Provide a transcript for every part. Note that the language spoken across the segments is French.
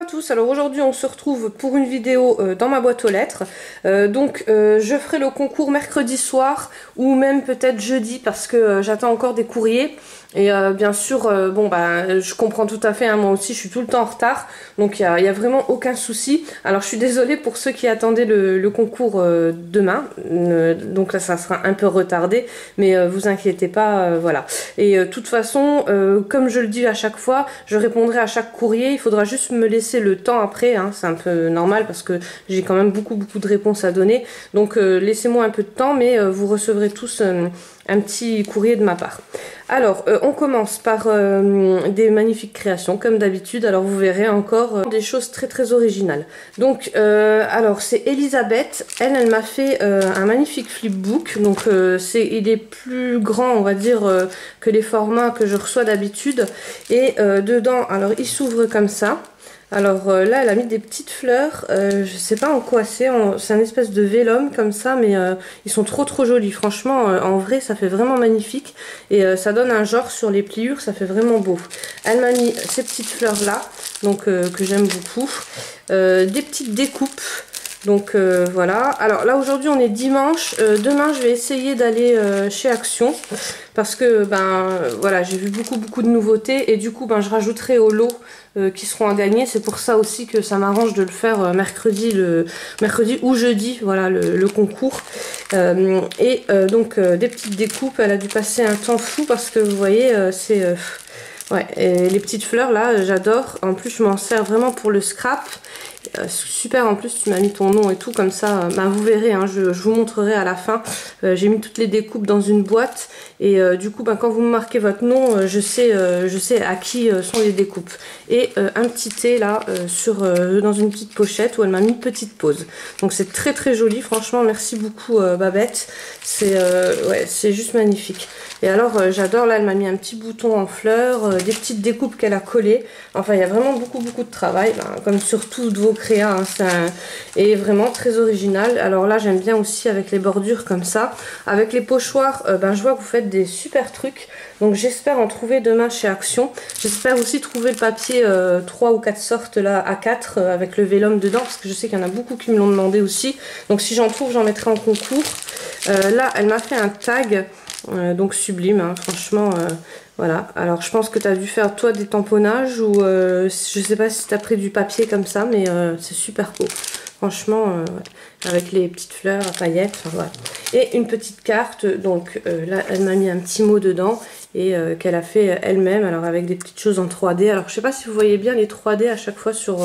Bonjour à tous, alors aujourd'hui on se retrouve pour une vidéo dans ma boîte aux lettres. Je ferai le concours mercredi soir ou même peut-être jeudi parce que j'attends encore des courriers. Et bien sûr, je comprends tout à fait, hein, moi aussi je suis tout le temps en retard, donc il y a vraiment aucun souci. Alors je suis désolée pour ceux qui attendaient le concours demain, donc là ça sera un peu retardé, mais vous inquiétez pas, voilà. Et de toute façon, comme je le dis à chaque fois, je répondrai à chaque courrier, il faudra juste me laisser le temps après, hein, c'est un peu normal parce que j'ai quand même beaucoup de réponses à donner, donc laissez-moi un peu de temps, mais vous recevrez tous un petit courrier de ma part. Alors, on commence par des magnifiques créations, comme d'habitude. Alors, vous verrez encore des choses très originales. Donc, alors, c'est Elisabeth. Elle m'a fait un magnifique flipbook. Donc, il est plus grand, on va dire, que les formats que je reçois d'habitude. Et dedans, alors, il s'ouvre comme ça. Alors là, elle a mis des petites fleurs, je sais pas en quoi c'est un espèce de vélum comme ça, mais ils sont trop jolis. Franchement, en vrai, ça fait vraiment magnifique et ça donne un genre sur les pliures, ça fait vraiment beau. Elle m'a mis ces petites fleurs là, donc que j'aime beaucoup, des petites découpes. Donc voilà, alors là aujourd'hui on est dimanche, demain je vais essayer d'aller chez Action parce que voilà, j'ai vu beaucoup de nouveautés et du coup je rajouterai au lot qui seront à gagner. C'est pour ça aussi que ça m'arrange de le faire mercredi ou jeudi, voilà le concours. Donc des petites découpes, elle a dû passer un temps fou parce que vous voyez ouais, et les petites fleurs là, j'adore. En plus, je m'en sers vraiment pour le scrap. Super, en plus tu m'as mis ton nom et tout comme ça, vous verrez, hein, je vous montrerai à la fin. J'ai mis toutes les découpes dans une boîte et du coup quand vous me marquez votre nom, je sais à qui sont les découpes. Et un petit thé là dans une petite pochette où elle m'a mis une petite pause. Donc c'est très joli, franchement merci beaucoup Babette, c'est juste magnifique. Et alors j'adore, là elle m'a mis un petit bouton en fleurs, des petites découpes qu'elle a collées. Enfin il y a vraiment beaucoup de travail, comme sur toutes vos créas, hein, et vraiment très original. Alors là j'aime bien aussi avec les bordures comme ça. Avec les pochoirs, je vois que vous faites des super trucs. Donc j'espère en trouver demain chez Action. J'espère aussi trouver le papier 3 ou 4 sortes là, A4 avec le vélum dedans, parce que je sais qu'il y en a beaucoup qui me l'ont demandé aussi. Donc si j'en trouve, j'en mettrai en concours. Là elle m'a fait un tag. Donc sublime, hein, franchement, voilà. Alors je pense que tu as dû faire toi des tamponnages ou je sais pas si tu as pris du papier comme ça, mais c'est super beau. Franchement, ouais. Avec les petites fleurs à paillettes, enfin, voilà. Et une petite carte, donc là elle m'a mis un petit mot dedans et qu'elle a fait elle-même, alors avec des petites choses en 3D. Alors je sais pas si vous voyez bien les 3D à chaque fois sur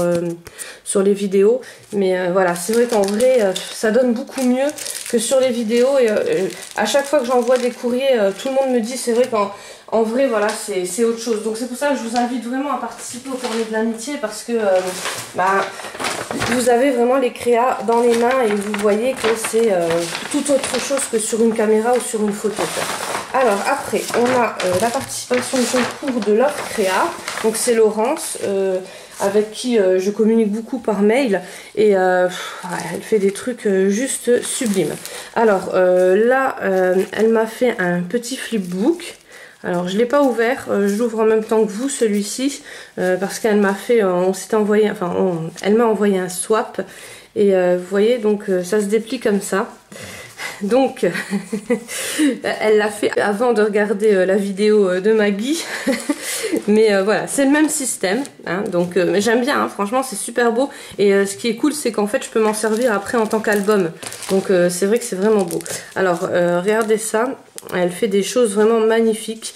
les vidéos, mais voilà, c'est vrai qu'en vrai ça donne beaucoup mieux que sur les vidéos et à chaque fois que j'envoie des courriers, tout le monde me dit c'est vrai qu'en vrai voilà c'est autre chose. Donc c'est pour ça que je vous invite vraiment à participer au carnet de l'amitié parce que vous avez vraiment les créas dans les mains et vous voyez que c'est tout autre chose que sur une caméra ou sur une photo. Alors après on a la participation au concours de Love Créa, donc c'est Laurence avec qui je communique beaucoup par mail et elle fait des trucs juste sublimes. Alors là elle m'a fait un petit flipbook. Alors je ne l'ai pas ouvert, je l'ouvre en même temps que vous celui-ci parce qu'elle m'a fait, elle m'a envoyé un swap et vous voyez donc ça se déplie comme ça. Donc elle l'a fait avant de regarder la vidéo de Maggie. Mais voilà, c'est le même système, hein, donc j'aime bien, hein, franchement c'est super beau. Et ce qui est cool, c'est qu'en fait je peux m'en servir après en tant qu'album. Donc c'est vrai que c'est vraiment beau. Alors regardez ça, elle fait des choses vraiment magnifiques.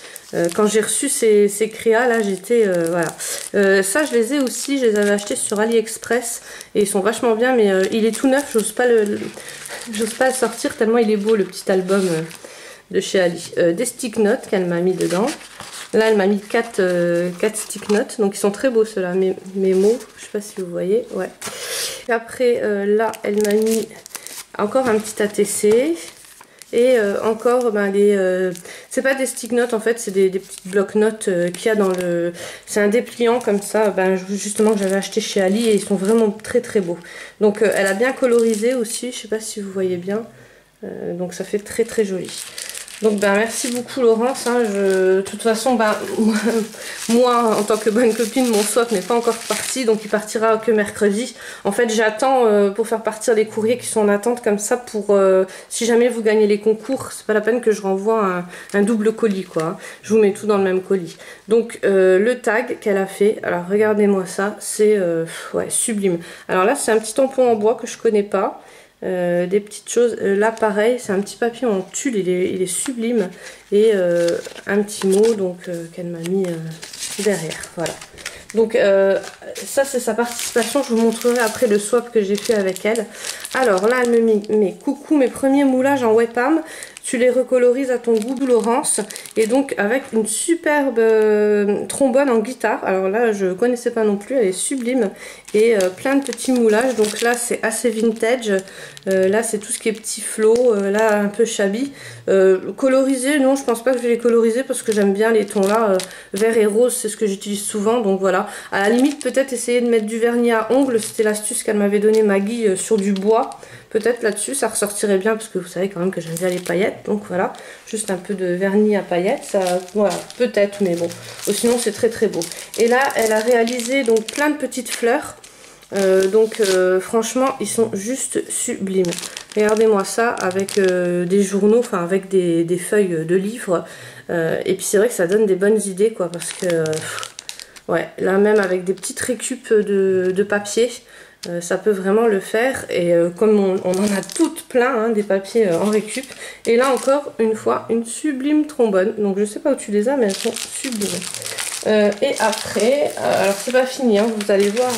Quand j'ai reçu ces créas là, j'étais voilà. Ça je les ai aussi, je les avais achetés sur AliExpress et ils sont vachement bien, mais il est tout neuf, j'ose pas le sortir tellement il est beau le petit album de chez Ali. Des stick notes qu'elle m'a mis dedans. Là elle m'a mis 4 stick notes, donc ils sont très beaux ceux-là, mes mots, je sais pas si vous voyez, ouais. Et après là elle m'a mis encore un petit ATC. Et encore c'est pas des stick notes en fait, c'est des petites bloc-notes qu'il y a dans le... C'est un dépliant comme ça, justement que j'avais acheté chez Ali et ils sont vraiment très beaux. Donc elle a bien colorisé aussi, je sais pas si vous voyez bien. Donc ça fait très joli. Donc ben merci beaucoup Laurence, hein, de toute façon ben, moi en tant que bonne copine mon swap n'est pas encore parti, donc il partira que mercredi. En fait j'attends pour faire partir les courriers qui sont en attente comme ça pour si jamais vous gagnez les concours, c'est pas la peine que je renvoie un double colis quoi, hein. Je vous mets tout dans le même colis. Donc le tag qu'elle a fait, alors regardez-moi ça, c'est ouais, sublime. Alors là c'est un petit tampon en bois que je connais pas. Des petites choses, là pareil c'est un petit papier en tulle, il est sublime, et un petit mot donc qu'elle m'a mis derrière, voilà. Donc ça c'est sa participation, je vous montrerai après le swap que j'ai fait avec elle. Alors là elle me met coucou, mes premiers moulages en webcam, tu les recolorises à ton goût Laurence, et donc avec une superbe trombone en guitare. Alors là je connaissais pas non plus, elle est sublime, et plein de petits moulages. Donc là c'est assez vintage, là c'est tout ce qui est petit flow, là un peu shabby. Colorisé, non je pense pas que je vais les coloriser parce que j'aime bien les tons là, vert et rose, c'est ce que j'utilise souvent, donc voilà. À la limite peut-être essayer de mettre du vernis à ongles, c'était l'astuce qu'elle m'avait donné Maggie sur du bois. Peut-être là-dessus ça ressortirait bien parce que vous savez quand même que j'aime bien les paillettes, donc voilà, juste un peu de vernis à paillettes, ça, voilà, peut-être, mais bon, sinon c'est très très beau. Et là elle a réalisé donc plein de petites fleurs, franchement ils sont juste sublimes. Regardez-moi ça avec des journaux, enfin avec des feuilles de livres, et puis c'est vrai que ça donne des bonnes idées quoi, parce que ouais, là même avec des petites récup de papier, ça peut vraiment le faire. Et comme on en a toutes plein, hein, des papiers en récup. Et là encore une fois une sublime trombone, donc je sais pas où tu les as mais elles sont sublimes. Et après alors c'est pas fini, hein, vous allez voir,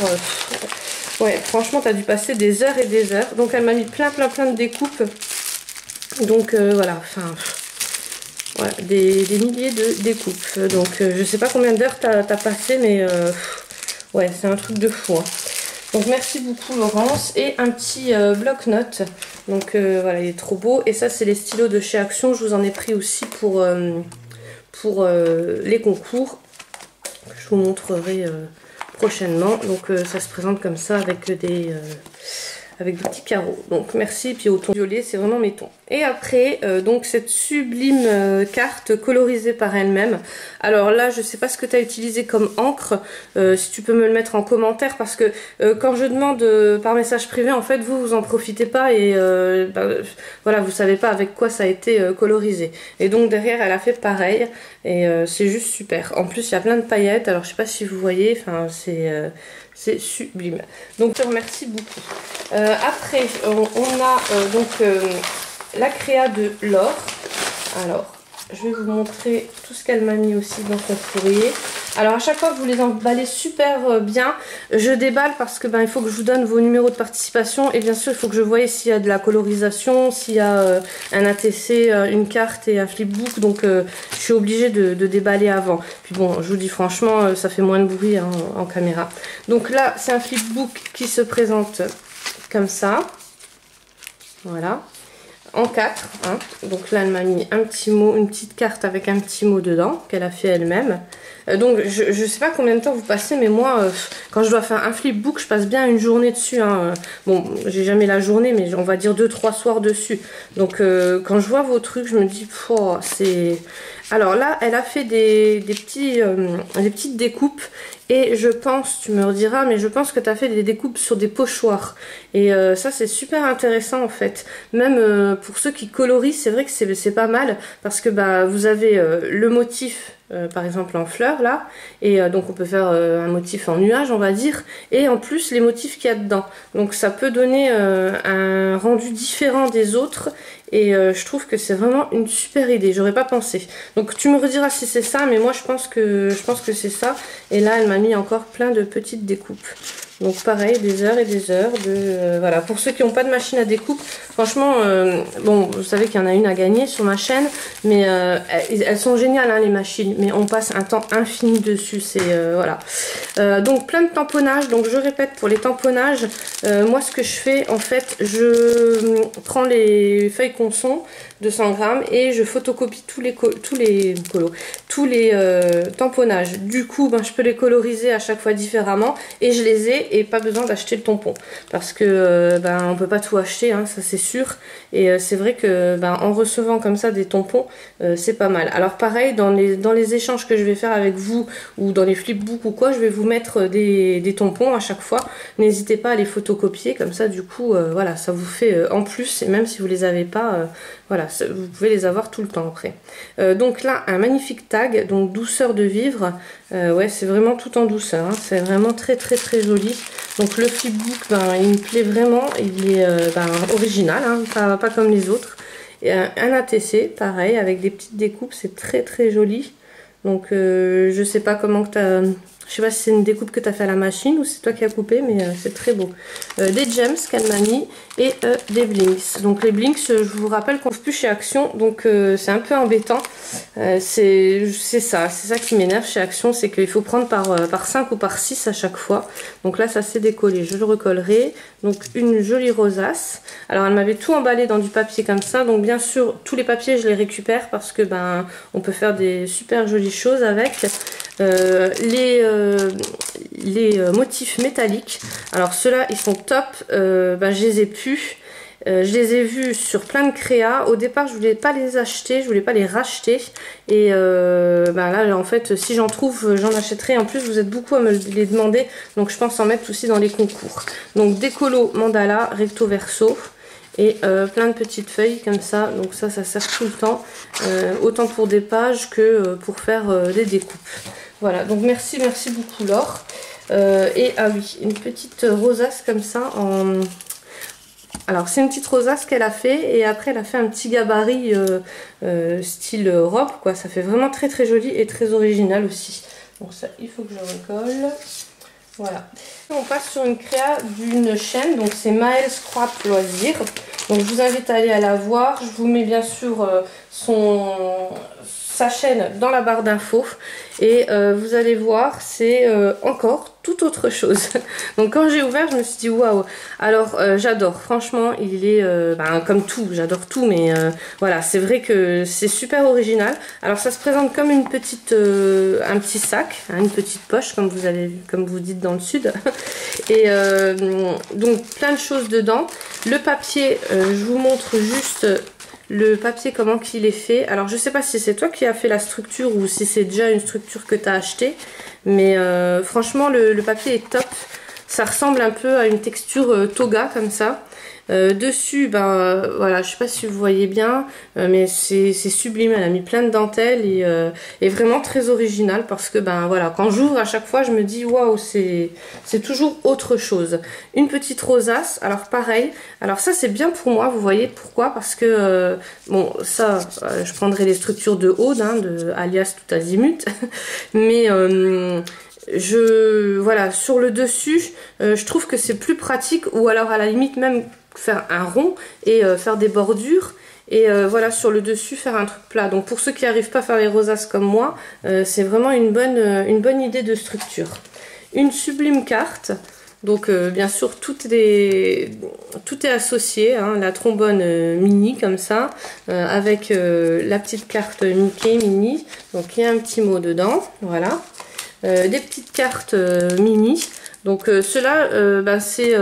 ouais franchement t'as dû passer des heures et des heures. Donc elle m'a mis plein de découpes, donc voilà, enfin ouais, des milliers de découpes. Donc je sais pas combien d'heures t'as passé, mais ouais c'est un truc de fou, hein. Donc merci beaucoup Laurence, et un petit bloc-notes, donc voilà il est trop beau. Et ça c'est les stylos de chez Action, je vous en ai pris aussi pour les concours, je vous montrerai prochainement. Donc ça se présente comme ça avec des petits carreaux, donc merci. Puis au ton violet c'est vraiment mes tons. Et après donc cette sublime carte colorisée par elle-même. Alors là je sais pas ce que tu as utilisé comme encre, si tu peux me le mettre en commentaire, parce que quand je demande par message privé, en fait vous en profitez pas, et voilà, vous savez pas avec quoi ça a été colorisé. Et donc derrière elle a fait pareil, et c'est juste super. En plus il y a plein de paillettes, alors je sais pas si vous voyez, enfin c'est sublime. Donc je te remercie beaucoup. Après on a la créa de Laure. Alors je vais vous montrer tout ce qu'elle m'a mis aussi dans son courrier. Alors à chaque fois que vous les emballez super bien, je déballe parce que il faut que je vous donne vos numéros de participation, et bien sûr il faut que je voie s'il y a de la colorisation, s'il y a un ATC, une carte et un flipbook, donc je suis obligée de déballer avant. Puis bon, je vous dis franchement, ça fait moins de bruit, hein, en caméra. Donc là c'est un flipbook qui se présente comme ça, voilà, en 4, hein. Donc là elle m'a mis un petit mot, une petite carte avec un petit mot dedans qu'elle a fait elle-même. Donc je sais pas combien de temps vous passez, mais moi quand je dois faire un flipbook je passe bien une journée dessus, hein. Bon j'ai jamais la journée, mais on va dire 2-3 soirs dessus. Donc quand je vois vos trucs je me dis oh, c'est... Alors là elle a fait des petites découpes, et je pense, tu me rediras, mais je pense que tu as fait des découpes sur des pochoirs. Et ça c'est super intéressant en fait. Même pour ceux qui colorisent, c'est vrai que c'est pas mal, parce que vous avez le motif par exemple en fleurs là, et donc on peut faire un motif en nuage on va dire, et en plus les motifs qu'il y a dedans, donc ça peut donner un rendu différent des autres, et je trouve que c'est vraiment une super idée, j'aurais pas pensé. Donc tu me rediras si c'est ça, mais moi je pense que c'est ça. Et là elle m'a mis encore plein de petites découpes. Donc pareil, des heures et des heures de... voilà, pour ceux qui n'ont pas de machine à découpe, franchement, bon, vous savez qu'il y en a une à gagner sur ma chaîne, mais elles sont géniales, hein, les machines, mais on passe un temps infini dessus, c'est... voilà. Donc plein de tamponnages, donc je répète, pour les tamponnages, moi ce que je fais, en fait, je prends les feuilles Conson, 200 grammes, et je photocopie tous tous les tamponnages. Du coup, ben, je peux les coloriser à chaque fois différemment et je les ai et pas besoin d'acheter le tampon parce que ben, on peut pas tout acheter, hein, ça c'est sûr. Et c'est vrai que ben, en recevant comme ça des tampons, c'est pas mal. Alors pareil, dans les échanges que je vais faire avec vous ou dans les flipbooks ou quoi, je vais vous mettre des tampons à chaque fois. N'hésitez pas à les photocopier, comme ça du coup, voilà, ça vous fait en plus, et même si vous les avez pas, voilà, vous pouvez les avoir tout le temps après. Donc là, un magnifique tag, donc douceur de vivre. Ouais, c'est vraiment tout en douceur, hein. C'est vraiment très très très joli. Donc le flipbook, ben, il me plaît vraiment, il est ben, original, hein, pas comme les autres. Et un ATC, pareil, avec des petites découpes, c'est très très joli. Donc je sais pas comment que t'as... Je sais pas si c'est une découpe que tu as fait à la machine ou c'est toi qui as coupé, mais c'est très beau. Des gems qu'elle m'a mis et des blinks. Donc les blinks, je vous rappelle qu'on ne trouve plus chez Action, donc c'est un peu embêtant. C'est ça qui m'énerve chez Action, c'est qu'il faut prendre par 5 ou par 6 à chaque fois. Donc là, ça s'est décollé, je le recollerai. Donc une jolie rosace. Alors elle m'avait tout emballé dans du papier comme ça, donc bien sûr, tous les papiers, je les récupère parce que ben on peut faire des super jolies choses avec. Les motifs métalliques, alors ceux-là ils sont top, ben, je les ai pu, je les ai vus sur plein de créas. Au départ je voulais pas les acheter, je voulais pas les racheter et ben là en fait si j'en trouve j'en achèterai. En plus vous êtes beaucoup à me les demander, donc je pense en mettre aussi dans les concours. Donc décolo mandala recto verso et plein de petites feuilles comme ça, donc ça sert tout le temps, autant pour des pages que pour faire des découpes. Voilà, donc merci beaucoup Laure. Et ah oui, une petite rosace comme ça en... Alors c'est une petite rosace qu'elle a fait et après elle a fait un petit gabarit style robe quoi. Ça fait vraiment très très joli et très original aussi. Donc ça il faut que je recolle. Voilà. On passe sur une créa d'une chaîne, donc c'est Maëlle Scrap Loisirs. Donc je vous invite à aller à la voir. Je vous mets bien sûr sa chaîne dans la barre d'infos et vous allez voir, c'est encore tout autre chose. Donc quand j'ai ouvert, je me suis dit waouh. Alors j'adore, franchement, il est ben, comme tout, j'adore tout, mais voilà, c'est vrai que c'est super original. Alors ça se présente comme une petite, un petit sac, hein, une petite poche, comme vous dites dans le sud. Et donc plein de choses dedans. Le papier, je vous montre juste le papier comment qu'il est fait. Alors je sais pas si c'est toi qui as fait la structure ou si c'est déjà une structure que tu as acheté, mais franchement le papier est top. Ça ressemble un peu à une texture toga comme ça. Dessus, ben voilà, je sais pas si vous voyez bien, mais c'est sublime. Elle a mis plein de dentelles et vraiment très original parce que ben voilà, quand j'ouvre à chaque fois, je me dis waouh, c'est toujours autre chose. Une petite rosace, alors pareil. Alors ça c'est bien pour moi, vous voyez pourquoi? Parce que bon ça, je prendrai les structures de Aude, hein, de alias tout azimut, mais voilà, sur le dessus, je trouve que c'est plus pratique, ou alors à la limite même faire un rond et faire des bordures et voilà, sur le dessus faire un truc plat. Donc pour ceux qui n'arrivent pas à faire les rosaces comme moi, c'est vraiment une bonne idée de structure. Une sublime carte. Donc bien sûr tout est associé, hein, la trombone mini comme ça, avec la petite carte Mickey mini. Donc il y a un petit mot dedans, voilà. Des petites cartes mini. Donc ceux-là, ben, c'est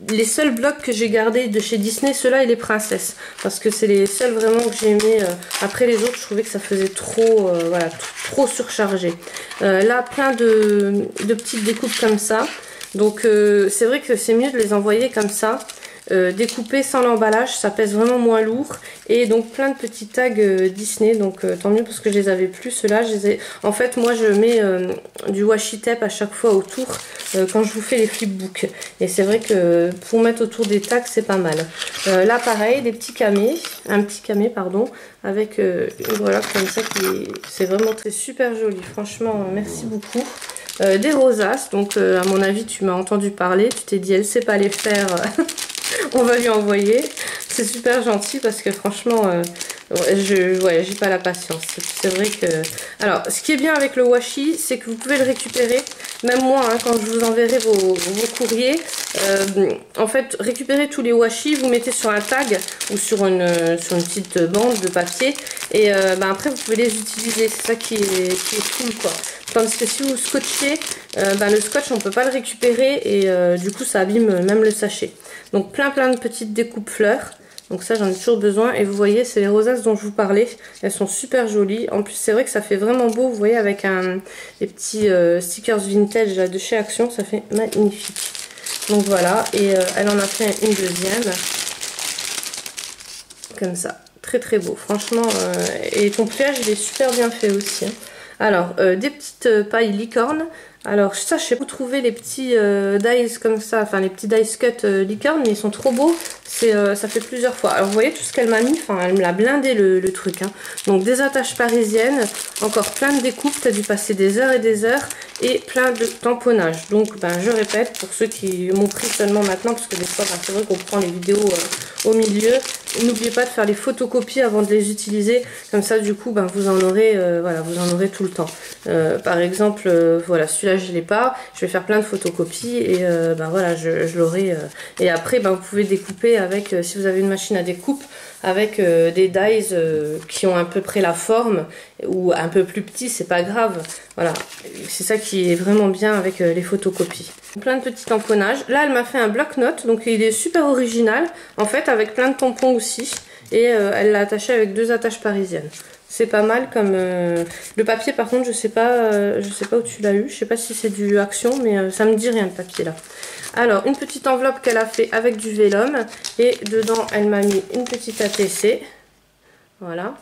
les seuls blocs que j'ai gardés de chez Disney, ceux-là et les princesses. Parce que c'est les seuls vraiment que j'ai aimé. Après les autres, je trouvais que ça faisait trop, voilà, trop surchargé. Là, plein de petites découpes comme ça. Donc c'est vrai que c'est mieux de les envoyer comme ça. Découpé sans l'emballage, ça pèse vraiment moins lourd. Et donc plein de petits tags Disney, donc tant mieux parce que je les avais plus. Ceux-là, en fait, moi je mets du washi tape à chaque fois autour quand je vous fais les flipbooks. Et c'est vrai que pour mettre autour des tags, c'est pas mal. Là, pareil, des petits camés, un petit camé, pardon, avec une voilà comme ça c'est vraiment très super joli. Franchement, merci beaucoup. Des rosaces, donc à mon avis, tu m'as entendu parler, tu t'es dit, elle sait pas les faire. On va lui envoyer. C'est super gentil parce que franchement Ouais, j'ai pas la patience. C'est vrai que... Alors, ce qui est bien avec le washi, c'est que vous pouvez le récupérer. Même moi, hein, quand je vous enverrai vos courriers, en fait, récupérez tous les washi, vous mettez sur un tag ou sur une petite bande de papier. Et après, vous pouvez les utiliser. C'est ça qui est cool, quoi. Tandis que si vous scotchez, le scotch, on peut pas le récupérer. Et du coup, ça abîme même le sachet. Donc, plein de petites découpes fleurs. Donc ça, j'en ai toujours besoin. Et vous voyez, c'est les rosaces dont je vous parlais. Elles sont super jolies. En plus, c'est vrai que ça fait vraiment beau. Vous voyez, avec des petits stickers vintage là, de chez Action. Ça fait magnifique. Donc voilà. Et elle en a fait une deuxième. Comme ça. Très beau. Franchement. Et ton pliage, il est super bien fait aussi. Hein. Alors, des petites pailles licorne. Alors ça, je sais pas où trouver les petits dies comme ça, enfin les petits dice cut licorne, mais ils sont trop beaux. Ça fait plusieurs fois. Alors vous voyez tout ce qu'elle m'a mis, enfin elle me l'a blindé le truc. Hein. Donc des attaches parisiennes, encore plein de découpes, t'as dû passer des heures et des heures, et plein de tamponnages. Donc je répète, pour ceux qui m'ont pris seulement maintenant, parce que des fois c'est vrai qu'on prend les vidéos au milieu, n'oubliez pas de faire les photocopies avant de les utiliser, comme ça du coup vous en aurez, vous en aurez tout le temps. Par exemple, voilà, celui-là je l'ai pas, je vais faire plein de photocopies et voilà, je l'aurai. Et après vous pouvez découper avec, si vous avez une machine à découpe, avec des dies qui ont à peu près la forme ou un peu plus petits, c'est pas grave. Voilà, c'est ça qui est vraiment bien avec les photocopies. Plein de petits tamponnages. Là, elle m'a fait un bloc-notes, donc il est super original, en fait, avec plein de tampons aussi. Et elle l'a attaché avec 2 attaches parisiennes. C'est pas mal comme... Le papier, par contre, je sais pas où tu l'as eu. Je sais pas si c'est du Action, mais ça me dit rien, le papier, là. Alors, une petite enveloppe qu'elle a fait avec du vélum. Et dedans, elle m'a mis une petite ATC. Voilà.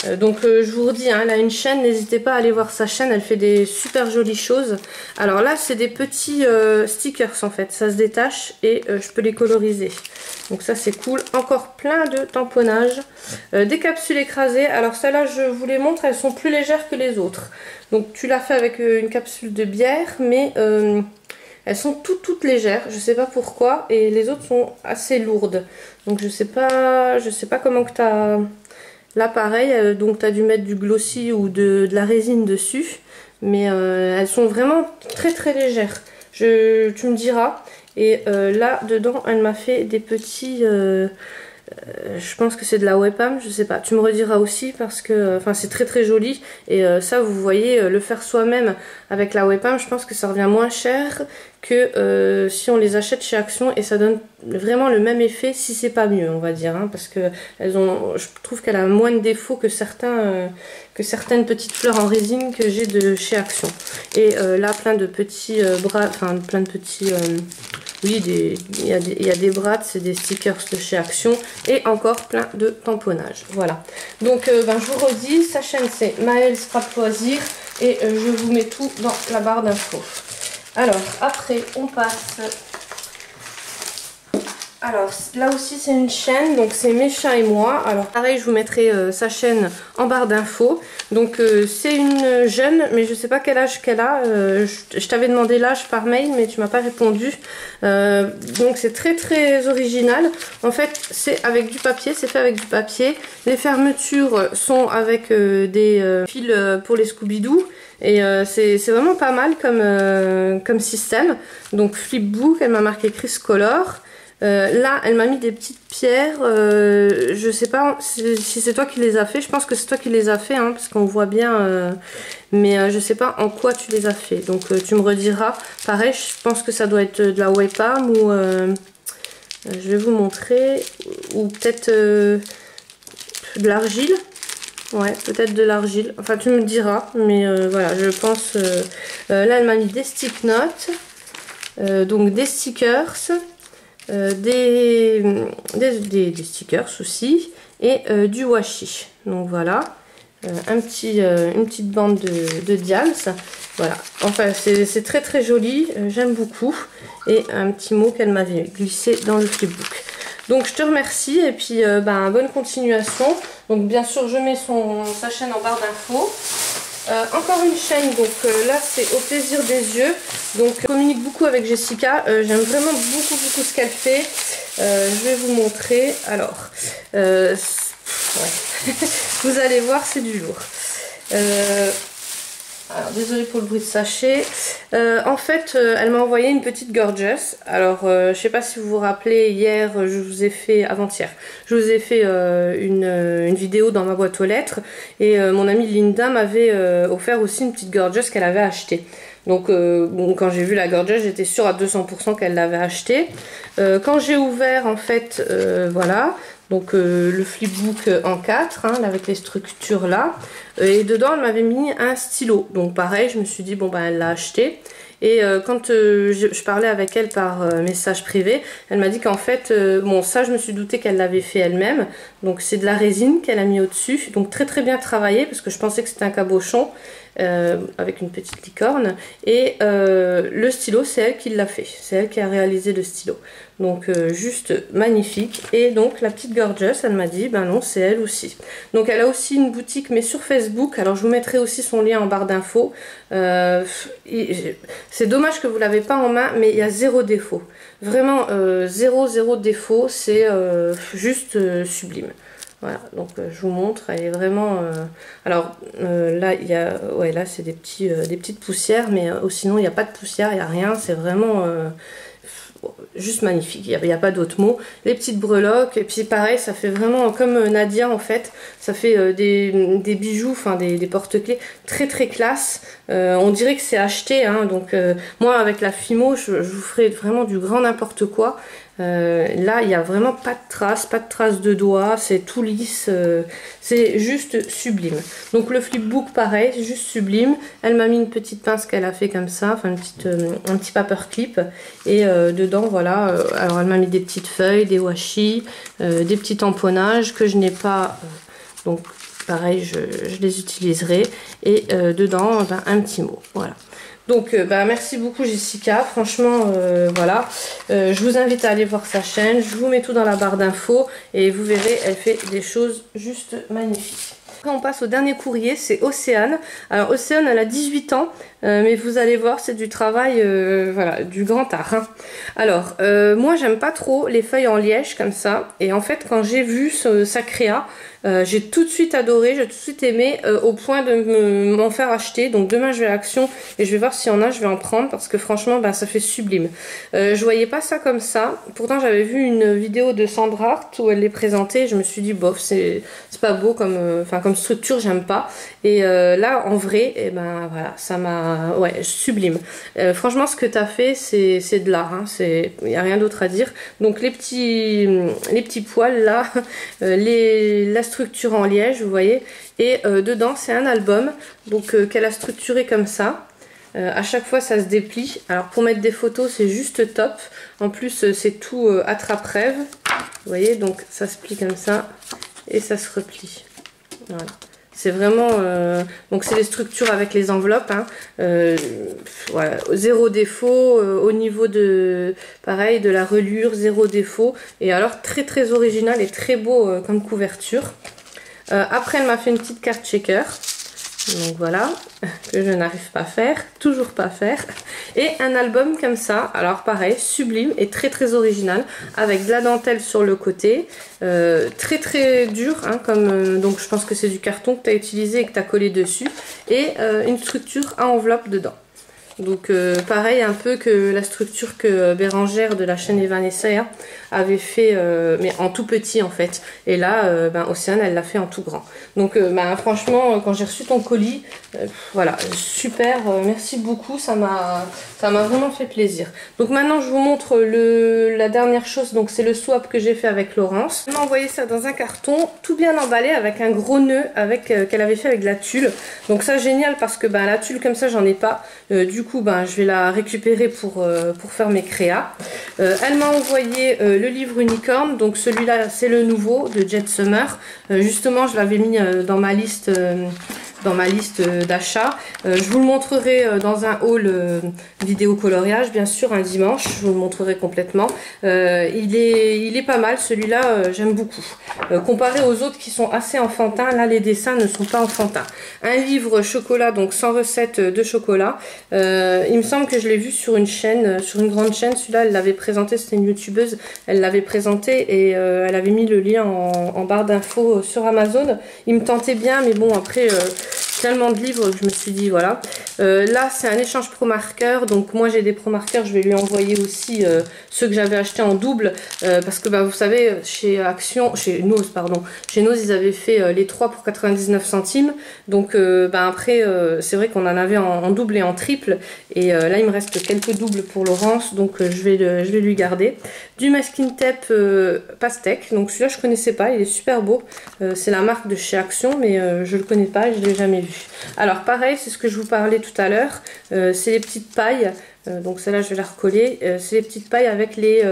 Je vous redis, hein, elle a une chaîne, n'hésitez pas à aller voir sa chaîne, elle fait des super jolies choses. Alors là, c'est des petits stickers en fait, ça se détache et je peux les coloriser. Donc ça c'est cool. Encore plein de tamponnages. Des capsules écrasées, alors celles-là je vous les montre, elles sont plus légères que les autres. Donc tu l'as fait avec une capsule de bière, mais elles sont toutes légères, je sais pas pourquoi, et les autres sont assez lourdes. Donc je sais pas comment que t'as... Là pareil, donc tu as dû mettre du glossy ou de la résine dessus. Mais elles sont vraiment très légères. Tu me diras. Et là dedans elle m'a fait des petits... je pense que c'est de la webcam, je sais pas. Tu me rediras aussi parce que c'est très joli. Et ça vous voyez, le faire soi-même avec la webcam, je pense que ça revient moins cher que si on les achète chez Action, et ça donne vraiment le même effet, si c'est pas mieux, on va dire, hein, parce que je trouve qu'elle a moins de défauts que certaines petites fleurs en résine que j'ai de chez Action. Et là plein de petits plein de petits oui, il y a des brats, c'est des stickers de chez Action, et encore plein de tamponnages. Voilà. Donc je vous redis, sa chaîne c'est Maëlle Scrap Loisir, et je vous mets tout dans la barre d'infos. Alors, après, on passe... Alors, là aussi, c'est une chaîne, donc c'est Mécha et moi. Alors, pareil, je vous mettrai sa chaîne en barre d'infos. Donc, c'est une jeune, mais je sais pas quel âge qu'elle a. Je t'avais demandé l'âge par mail, mais tu m'as pas répondu. Donc, c'est très original. En fait, c'est avec du papier, c'est fait avec du papier. Les fermetures sont avec des fils pour les Scooby-Doo. Et c'est vraiment pas mal comme système. Donc flipbook, elle m'a marqué Criscolor. Là, elle m'a mis des petites pierres. Je sais pas si c'est toi qui les as fait. Je pense que c'est toi qui les as fait, hein, parce qu'on voit bien. Mais je sais pas en quoi tu les as fait. Donc tu me rediras. Pareil, je pense que ça doit être de la webcam ou je vais vous montrer, ou peut-être de l'argile. Ouais, peut-être de l'argile. Enfin, tu me diras. Mais voilà, je pense... là, elle m'a mis des stick notes. Donc, des stickers. Des stickers aussi. Et du washi. Donc, voilà. Une petite bande de diams. Voilà. Enfin, c'est très joli. J'aime beaucoup. Et un petit mot qu'elle m'avait glissé dans le flipbook. Donc je te remercie et puis bonne continuation. Donc bien sûr je mets sa chaîne en barre d'infos. Encore une chaîne, donc là c'est Au plaisir des yeux. Donc je communique beaucoup avec Jessica. J'aime vraiment beaucoup ce qu'elle fait. Je vais vous montrer. Alors Ouais. Vous allez voir, c'est du lourd. Alors, désolée pour le bruit de sachet. En fait, elle m'a envoyé une petite Gorgeous. Alors, je sais pas si vous vous rappelez, hier, je vous ai fait, avant-hier, je vous ai fait une vidéo dans ma boîte aux lettres. Et mon amie Linda m'avait offert aussi une petite Gorgeous qu'elle avait achetée. Donc, bon, quand j'ai vu la Gorgeous, j'étais sûre à 200% qu'elle l'avait achetée. Quand j'ai ouvert, en fait, voilà. Donc le flipbook en 4, hein, avec les structures là. Et dedans, elle m'avait mis un stylo. Donc pareil, je me suis dit, bon, ben elle l'a acheté. Et quand je parlais avec elle par message privé, elle m'a dit qu'en fait, bon, ça, je me suis douté qu'elle l'avait fait elle-même. Donc c'est de la résine qu'elle a mis au-dessus. Donc très très bien travaillé, parce que je pensais que c'était un cabochon. Avec une petite licorne, et le stylo, c'est elle qui l'a fait, c'est elle qui a réalisé le stylo, donc juste magnifique. Et donc la petite Gorgeous, elle m'a dit ben non, c'est elle aussi. Donc elle a aussi une boutique, mais sur Facebook. Alors je vous mettrai aussi son lien en barre d'infos. C'est dommage que vous l'avez pas en main, mais il y a zéro défaut, vraiment zéro défaut, c'est juste sublime. Voilà, donc je vous montre, elle est vraiment... alors là, il y a, ouais, là c'est des petites poussières, mais sinon il n'y a pas de poussière, il n'y a rien, c'est vraiment juste magnifique, il n'y a pas d'autre mot. Les petites breloques, et puis pareil, ça fait vraiment comme Nadia en fait, ça fait des bijoux, enfin des porte-clés très très classe. On dirait que c'est acheté, hein, donc moi avec la Fimo, je vous ferai vraiment du grand n'importe quoi. Là, il n'y a vraiment pas de traces de doigts, c'est tout lisse, c'est juste sublime. Donc le flipbook, pareil, c'est juste sublime. Elle m'a mis une petite pince qu'elle a fait comme ça, enfin un petit paperclip, et dedans, voilà, alors elle m'a mis des petites feuilles, des washi, des petits tamponnages que je n'ai pas, donc pareil, je les utiliserai, et dedans, ben, un petit mot, voilà. Donc bah, merci beaucoup Jessica, franchement voilà, je vous invite à aller voir sa chaîne, je vous mets tout dans la barre d'infos et vous verrez, elle fait des choses juste magnifiques. Après on passe au dernier courrier, c'est Océane. Alors Océane, elle a 18 ans, mais vous allez voir, c'est du travail, voilà, du grand art, hein. Alors moi j'aime pas trop les feuilles en liège comme ça, et en fait quand j'ai vu sa créa, j'ai tout de suite adoré, j'ai tout de suite aimé, au point de m'en faire acheter. Donc demain je vais à Action et je vais voir s'il y en a, je vais en prendre, parce que franchement bah, ça fait sublime. Je voyais pas ça comme ça, pourtant j'avais vu une vidéo de Sandra Art où elle les présentait, et je me suis dit bof, c'est pas beau comme, comme structure, j'aime pas. Et là en vrai, et ben voilà, ça m'a, ouais, sublime. Franchement ce que t'as fait, c'est de l'art, hein, y a rien d'autre à dire. Donc les petits poils là, la structure en liège, vous voyez, et dedans c'est un album, donc qu'elle a structuré comme ça. À chaque fois ça se déplie, alors pour mettre des photos c'est juste top. En plus c'est tout attrape-rêve, vous voyez, donc ça se plie comme ça et ça se replie, voilà. C'est vraiment, donc c'est les structures avec les enveloppes, hein. Voilà, zéro défaut, au niveau de, pareil, de la reliure, zéro défaut, et alors très très original et très beau comme couverture. Après elle m'a fait une petite carte shaker, donc voilà, que je n'arrive pas à faire, toujours pas à faire, et un album comme ça, alors pareil, sublime et très très original, avec de la dentelle sur le côté, très très dur, hein, comme, donc je pense que c'est du carton que tu as utilisé et que tu as collé dessus, et une structure à enveloppe dedans. Donc pareil un peu que la structure que Bérangère de la chaîne Evanessa avait fait, mais en tout petit en fait. Et là, ben, Océane, elle l'a fait en tout grand. Donc ben, franchement, quand j'ai reçu ton colis, voilà, super, merci beaucoup, ça m'a vraiment fait plaisir. Donc maintenant, je vous montre la dernière chose, donc c'est le swap que j'ai fait avec Laurence. Elle m'a envoyé ça dans un carton, tout bien emballé, avec un gros nœud qu'elle avait fait avec de la tulle. Donc ça, génial, parce que ben, la tulle comme ça, j'en ai pas. Du coup, ben, je vais la récupérer pour faire mes créas. Elle m'a envoyé le livre Unicorn, donc celui-là c'est le nouveau de Jet Summer. Justement je l'avais mis dans ma liste dans ma liste d'achat. Je vous le montrerai dans un haul vidéo coloriage, bien sûr, un dimanche. Je vous le montrerai complètement. Il est pas mal, celui-là, j'aime beaucoup. Comparé aux autres qui sont assez enfantins, là, les dessins ne sont pas enfantins. Un livre chocolat, donc sans recette de chocolat. Il me semble que je l'ai vu sur une chaîne, sur une grande chaîne. Celui-là, elle l'avait présenté, c'était une youtubeuse. Elle l'avait présenté et elle avait mis le lien en barre d'infos sur Amazon. Il me tentait bien, mais bon, après... tellement de livres que je me suis dit voilà. Là c'est un échange pro marqueur, donc moi j'ai des pro marqueurs, je vais lui envoyer aussi ceux que j'avais achetés en double parce que bah, vous savez chez Action, chez Nose pardon, chez Nose ils avaient fait les 3 pour 99 centimes, donc bah, après c'est vrai qu'on en avait en double et en triple et là il me reste quelques doubles pour Laurence, donc je vais lui garder. Du masking tape pastèque, donc celui-là je connaissais pas, il est super beau, c'est la marque de chez Action mais je le connais pas, je l'ai jamais vu. Alors pareil, c'est ce que je vous parlais tout à l'heure, c'est les petites pailles, donc celle-là je vais la recoller, c'est les petites pailles avec les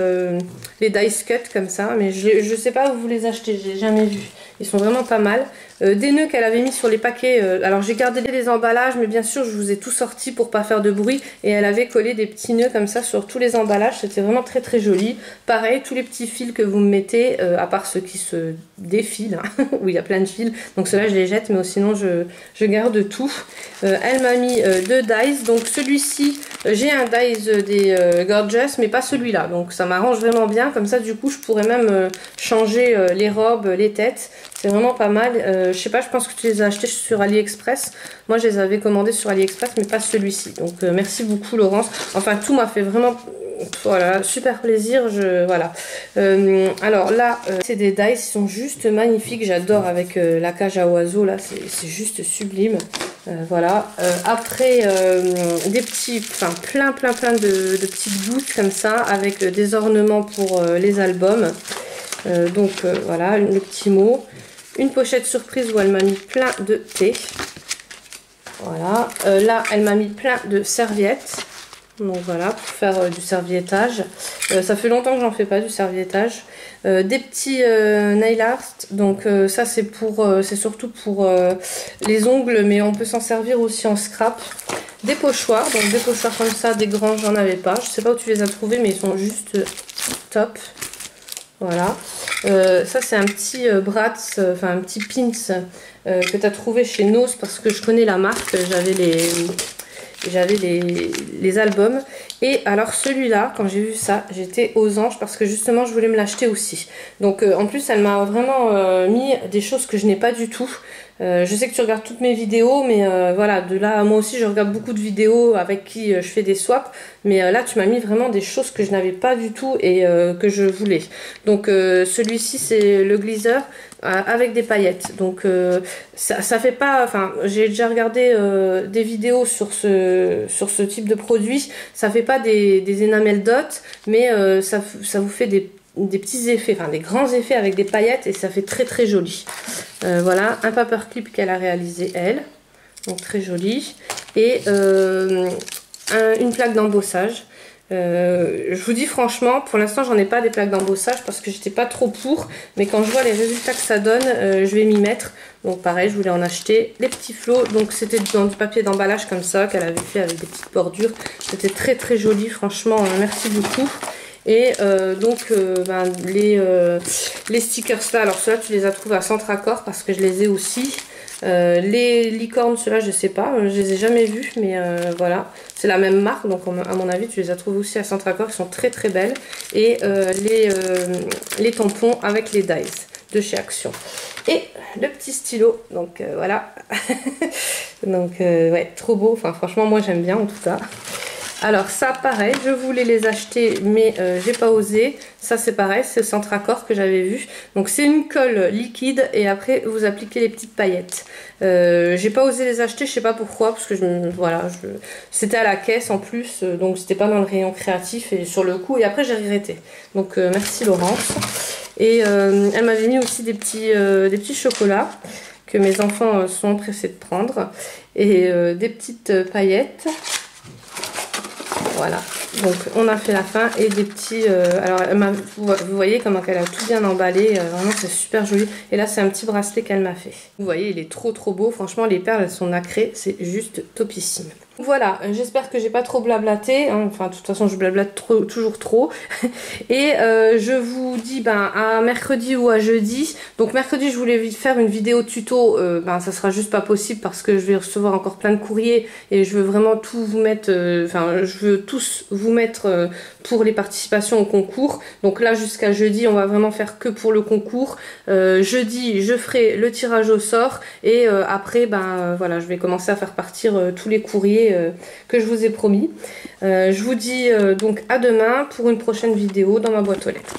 dice cut comme ça, mais je sais pas où vous les achetez, j'ai jamais vu, ils sont vraiment pas mal. Des nœuds qu'elle avait mis sur les paquets, alors j'ai gardé les emballages mais bien sûr je vous ai tout sorti pour pas faire de bruit et elle avait collé des petits nœuds comme ça sur tous les emballages, c'était vraiment très très joli. Pareil, tous les petits fils que vous me mettez, à part ceux qui se défilent, hein, où il y a plein de fils, donc ceux-là je les jette mais sinon je garde tout. Elle m'a mis deux dies, donc celui-ci, j'ai un dies des Gorgeous mais pas celui-là, donc ça m'arrange vraiment bien, comme ça du coup je pourrais même changer les robes, les têtes. C'est vraiment pas mal. Je sais pas, je pense que tu les as achetés sur AliExpress. Moi, je les avais commandés sur AliExpress, mais pas celui-ci. Donc, merci beaucoup, Laurence. Enfin, tout m'a fait vraiment... Voilà, super plaisir. Voilà. Alors là, c'est des dice, ils sont juste magnifiques. J'adore avec la cage à oiseaux. Là, c'est juste sublime. Voilà. Après, des petits... Enfin, plein de petites boules comme ça, avec des ornements pour les albums. Donc, voilà, le petit mot. Une pochette surprise où elle m'a mis plein de thé. Voilà. Là, elle m'a mis plein de serviettes. Donc voilà, pour faire du serviettage. Ça fait longtemps que j'en fais pas du serviettage. Des petits nail art. Donc ça c'est surtout pour les ongles, mais on peut s'en servir aussi en scrap. Des pochoirs. Donc des pochoirs comme ça, des grands, j'en avais pas. Je sais pas où tu les as trouvés, mais ils sont juste top. Voilà, ça c'est un petit Bratz, enfin un petit pins que tu as trouvé chez Nose parce que je connais la marque, j'avais les albums. Et alors celui-là, quand j'ai vu ça, j'étais aux anges parce que justement je voulais me l'acheter aussi. Donc en plus elle m'a vraiment mis des choses que je n'ai pas du tout. Je sais que tu regardes toutes mes vidéos, mais voilà, de là, moi aussi je regarde beaucoup de vidéos avec qui je fais des swaps, mais là tu m'as mis vraiment des choses que je n'avais pas du tout et que je voulais. Donc celui-ci c'est le glisser avec des paillettes, donc ça fait pas, enfin j'ai déjà regardé des vidéos sur ce type de produit, ça fait pas des énamels dots, mais ça vous fait des petits effets, enfin des grands effets avec des paillettes et ça fait très très joli. Voilà, un paperclip qu'elle a réalisé elle, donc très joli, et une plaque d'embossage. Je vous dis franchement, pour l'instant j'en ai pas des plaques d'embossage parce que j'étais pas trop pour, mais quand je vois les résultats que ça donne, je vais m'y mettre. Donc pareil, je voulais en acheter. Les petits flots, donc c'était dans du papier d'emballage comme ça qu'elle avait fait avec des petites bordures. C'était très très joli, franchement, merci beaucoup. Et donc les stickers là, alors ceux-là tu les as trouvés à Centre Accord parce que je les ai aussi. Les licornes, ceux-là je sais pas, je les ai jamais vus, mais voilà, c'est la même marque, donc à mon avis tu les as trouvés aussi à Centre Accord, ils sont très très belles. Et les tampons avec les dies de chez Action. Et le petit stylo, donc voilà. Donc ouais, trop beau, enfin franchement moi j'aime bien en tout cas. Alors ça pareil, je voulais les acheter mais j'ai pas osé. Ça c'est pareil, c'est le Centre Accord que j'avais vu. Donc c'est une colle liquide et après vous appliquez les petites paillettes. J'ai pas osé les acheter, je sais pas pourquoi, parce que c'était à la caisse en plus, donc c'était pas dans le rayon créatif et sur le coup, et après j'ai regretté. Donc merci Laurence. Et elle m'avait mis aussi des petits chocolats que mes enfants sont empressés de prendre et des petites paillettes. Voilà, Donc on a fait la fin et des petits... alors vous voyez comment elle a tout bien emballé, vraiment c'est super joli. Et là c'est un petit bracelet qu'elle m'a fait. Vous voyez il est trop beau, franchement les perles elles sont nacrées, c'est juste topissime. Voilà, j'espère que j'ai pas trop blablaté, hein. Enfin de toute façon je blablate toujours trop. Et je vous dis à mercredi ou à jeudi. Donc mercredi je voulais faire une vidéo tuto, ça sera juste pas possible parce que je vais recevoir encore plein de courriers et je veux vraiment tout vous mettre, je veux tous vous mettre pour les participations au concours. Donc là jusqu'à jeudi on va vraiment faire que pour le concours. Jeudi je ferai le tirage au sort et après voilà je vais commencer à faire partir tous les courriers que je vous ai promis. Je vous dis donc à demain pour une prochaine vidéo dans ma boîte aux lettres.